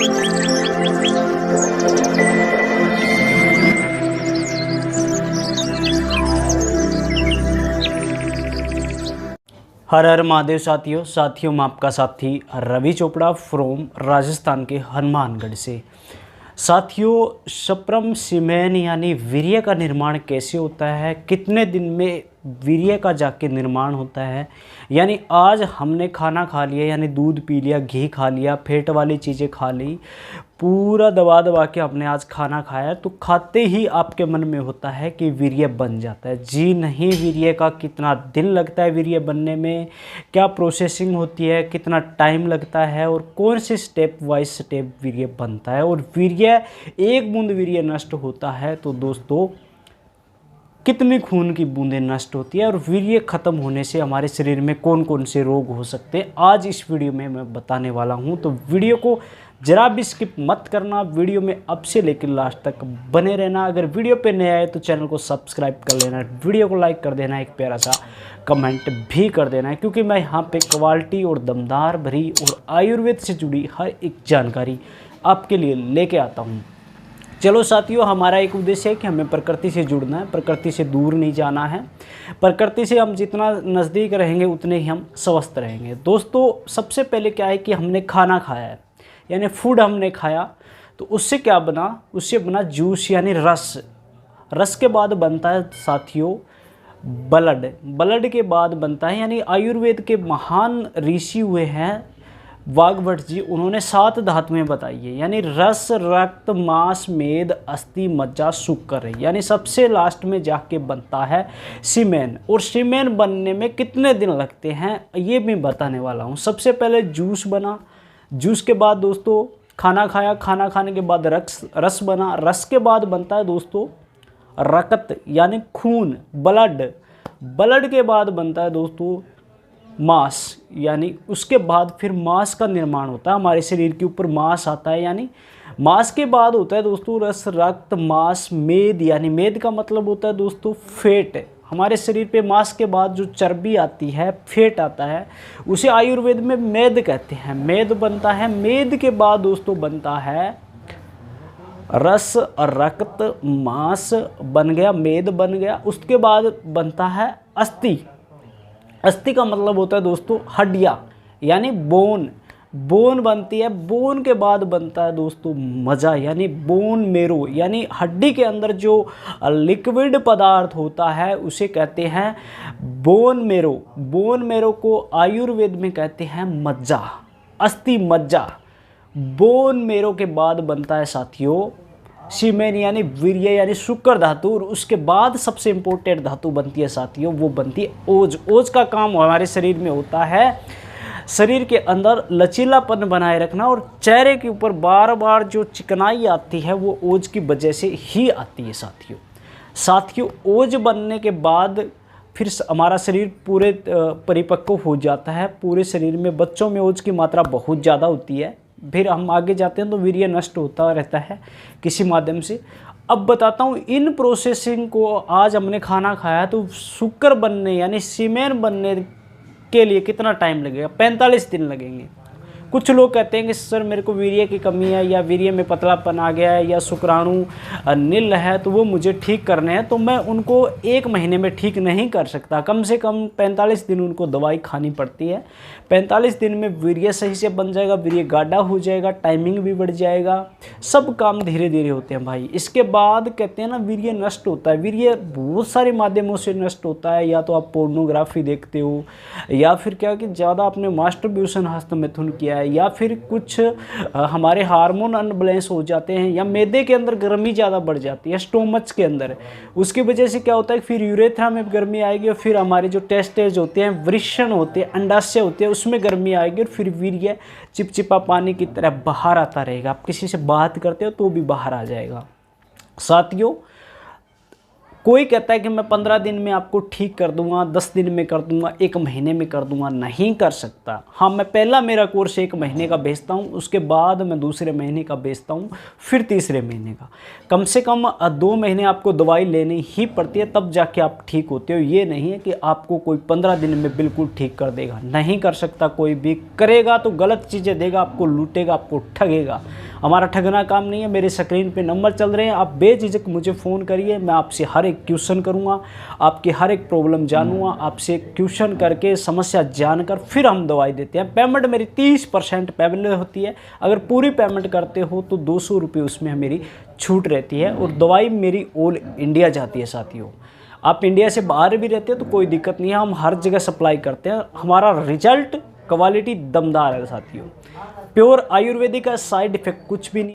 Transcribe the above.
हर हर महादेव साथियों मैं आपका साथी रवि चोपड़ा फ्रॉम राजस्थान के हनुमानगढ़ से। साथियों, सप्रम सीमेन यानी वीर्य का निर्माण कैसे होता है, कितने दिन में वीर्य का जाके निर्माण होता है। यानी आज हमने खाना खा लिया, यानी दूध पी लिया, घी खा लिया, फैट वाली चीज़ें खा ली, पूरा दबा दबा के हमने आज खाना खाया, तो खाते ही आपके मन में होता है कि वीर्य बन जाता है। जी नहीं, वीर्य का कितना दिन लगता है वीर्य बनने में, क्या प्रोसेसिंग होती है, कितना टाइम लगता है और कौन से स्टेप वाइज स्टेप वीर्य बनता है। और वीर्य, एक बूंद वीर्य नष्ट होता है तो दोस्तों कितनी खून की बूंदें नष्ट होती है, और वीर्य खत्म होने से हमारे शरीर में कौन कौन से रोग हो सकते हैं आज इस वीडियो में मैं बताने वाला हूं। तो वीडियो को जरा भी स्किप मत करना, वीडियो में अब से लेकर लास्ट तक बने रहना। अगर वीडियो पे नए आए तो चैनल को सब्सक्राइब कर लेना, वीडियो को लाइक कर देना, एक प्यारा सा कमेंट भी कर देना है, क्योंकि मैं यहाँ पे क्वालिटी और दमदार भरी और आयुर्वेद से जुड़ी हर एक जानकारी आपके लिए लेके आता हूँ। चलो साथियों, हमारा एक उद्देश्य है कि हमें प्रकृति से जुड़ना है, प्रकृति से दूर नहीं जाना है। प्रकृति से हम जितना नज़दीक रहेंगे उतने ही हम स्वस्थ रहेंगे। दोस्तों, सबसे पहले क्या है कि हमने खाना खाया है, यानी फूड हमने खाया, तो उससे क्या बना, उससे बना जूस यानी रस। रस के बाद बनता है साथियों ब्लड, ब्लड के बाद बनता है, यानी आयुर्वेद के महान ऋषि हुए हैं वाग्भट जी, उन्होंने 7 धातुएं बताई है, यानी रस, रक्त, मांस, मेद, अस्थि, मज्जा, शुक्र, यानी सबसे लास्ट में जाके बनता है सीमेन। और सीमेन बनने में कितने दिन लगते हैं ये मैं बताने वाला हूँ। सबसे पहले जूस बना, जूस के बाद दोस्तों खाना खाया, खाना खाने के बाद रस बना, रस के बाद बनता है दोस्तों रक्त यानी खून, ब्लड, ब्लड के बाद बनता है दोस्तों मांस, यानी उसके बाद फिर मांस का निर्माण होता है, हमारे शरीर के ऊपर मांस आता है, यानी मांस के बाद होता है दोस्तों रस, रक्त, मांस, मेद, यानी मेद का मतलब होता है दोस्तों फैट। हमारे शरीर पे मांस के बाद जो चर्बी आती है, फैट आता है, उसे आयुर्वेद में मेद कहते हैं। मेद बनता है, मेद के बाद दोस्तों बनता है रस, रक्त, मांस बन गया, मेद बन गया। उसके बाद बनता है अस्थि। अस्थि का मतलब होता है दोस्तों हड्डियाँ, यानी बोन, बोन बनती है। बोन के बाद बनता है दोस्तों मज्जा, यानी बोन मेरो, यानी हड्डी के अंदर जो लिक्विड पदार्थ होता है उसे कहते हैं बोन मेरो। बोन मेरो को आयुर्वेद में कहते हैं मज्जा, अस्थि मज्जा। बोन मेरो के बाद बनता है साथियों सीमेन यानी वीर्य यानी शुक्र धातु, और उसके बाद सबसे इंपॉर्टेंट धातु बनती है साथियों, वो बनती है ओज। ओज का काम हमारे शरीर में होता है शरीर के अंदर लचीलापन बनाए रखना, और चेहरे के ऊपर बार बार जो चिकनाई आती है वो ओज की वजह से ही आती है साथियों। ओज बनने के बाद फिर हमारा शरीर पूरे परिपक्व हो जाता है। पूरे शरीर में, बच्चों में ओज की मात्रा बहुत ज़्यादा होती है, फिर हम आगे जाते हैं तो वीर्य नष्ट होता रहता है किसी माध्यम से। अब बताता हूँ इन प्रोसेसिंग को। आज हमने खाना खाया तो शुक्र बनने यानी सीमेन बनने के लिए कितना टाइम लगेगा? 45 दिन लगेंगे। कुछ लोग कहते हैं कि सर मेरे को वीर्य की कमी है, या वीर्य में पतलापन आ गया है, या शुक्राणु नील है, तो वो मुझे ठीक करने हैं। तो मैं उनको 1 महीने में ठीक नहीं कर सकता, कम से कम 45 दिन उनको दवाई खानी पड़ती है। 45 दिन में वीर्य सही से बन जाएगा, वीर्य गाढ़ा हो जाएगा, टाइमिंग भी बढ़ जाएगा, सब काम धीरे धीरे होते हैं भाई। इसके बाद कहते हैं ना वीर्य नष्ट होता है। वीर्य बहुत सारे माध्यमों से नष्ट होता है, या तो आप पोर्नोग्राफी देखते हो, या फिर क्या कि ज़्यादा आपने मास्टरब्यूशन हस्तमैथुन किया है, या फिर कुछ हमारे हार्मोन अनबैलेंस हो जाते हैं, या मैदे के अंदर गर्मी ज़्यादा बढ़ जाती है स्टोमच के अंदर। उसकी वजह से क्या होता है, फिर यूरेथ्रा में गर्मी आएगी, और फिर हमारे जो टेस्टेज होते हैं, वृषण होते हैं, अंडाशय होते हैं, उसमें गर्मी आएगी, और फिर वीर्य चिपचिपा पानी की तरह बाहर आता रहेगा। आप किसी से बात करते हो तो भी बाहर आ जाएगा। साथियों, कोई कहता है कि मैं 15 दिन में आपको ठीक कर दूंगा, 10 दिन में कर दूंगा, 1 महीने में कर दूंगा, नहीं कर सकता। हाँ, मैं पहला मेरा कोर्स 1 महीने का बेचता हूँ, उसके बाद मैं दूसरे महीने का बेचता हूँ, फिर तीसरे महीने का। कम से कम 2 महीने आपको दवाई लेनी ही पड़ती है, तब जाके आप ठीक होते हो। ये नहीं है कि आपको कोई 15 दिन में बिल्कुल ठीक कर देगा, नहीं कर सकता। कोई भी करेगा तो गलत चीज़ें देगा, आपको लूटेगा, आपको ठगेगा। हमारा ठगना काम नहीं है। मेरे स्क्रीन पे नंबर चल रहे हैं, आप बेझिझक मुझे फ़ोन करिए, मैं आपसे हर एक क्वेश्चन करूँगा, आपकी हर एक प्रॉब्लम जानूँगा, आपसे क्वेश्चन करके समस्या जानकर फिर हम दवाई देते हैं। पेमेंट मेरी 30% पेमेंट होती है। अगर पूरी पेमेंट करते हो तो 200 रुपये उसमें मेरी छूट रहती है, और दवाई मेरी ऑल इंडिया जाती है साथियों। आप इंडिया से बाहर भी रहते हो तो कोई दिक्कत नहीं है, हम हर जगह सप्लाई करते हैं। हमारा रिजल्ट क्वालिटी दमदार है साथियों। प्योर आयुर्वेदिक का, साइड इफेक्ट कुछ भी नहीं।